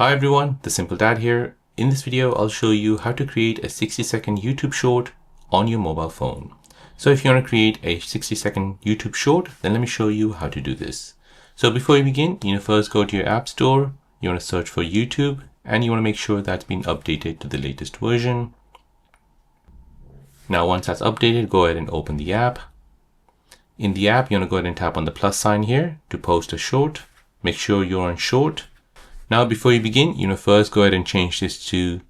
Hi everyone, The Simple Dad here. In this video, I'll show you how to create a 60-second YouTube short on your mobile phone. So if you want to create a 60-second YouTube short, then let me show you how to do this. So before you begin, first go to your app store, you want to search for YouTube, and you want to make sure that's been updated to the latest version. Now once that's updated, go ahead and open the app. In the app, you want to go ahead and tap on the plus sign here to post a short. Make sure you're on short. Now, before you begin, first go ahead and change this to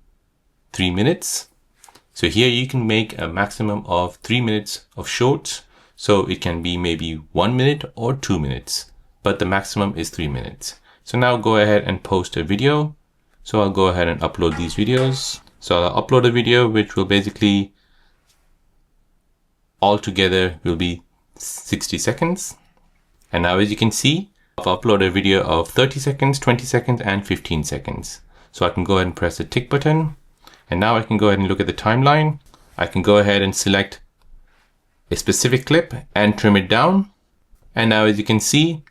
3 minutes. So here you can make a maximum of 3 minutes of shorts. So it can be maybe 1 minute or 2 minutes, but the maximum is 3 minutes. So now go ahead and post a video. So I'll go ahead and upload these videos. So I'll upload a video, which will basically altogether will be 60 seconds. And now as you can see, I've uploaded a video of 30 seconds, 20 seconds, and 15 seconds. So I can go ahead and press the tick button. And now I can go ahead and look at the timeline. I can go ahead and select a specific clip and trim it down. And now as you can see,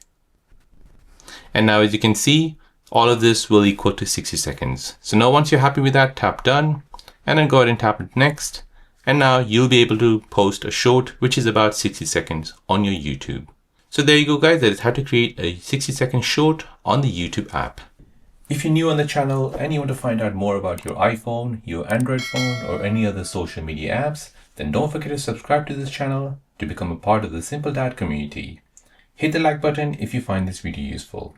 all of this will equal to 60 seconds. So now once you're happy with that, tap done, and then go ahead and tap next. And now you'll be able to post a short, which is about 60 seconds on your YouTube. So there you go guys, that is how to create a 60-second short on the YouTube app. If you're new on the channel and you want to find out more about your iPhone, your Android phone, or any other social media apps, then don't forget to subscribe to this channel to become a part of the Simple Dad community. Hit the like button if you find this video useful.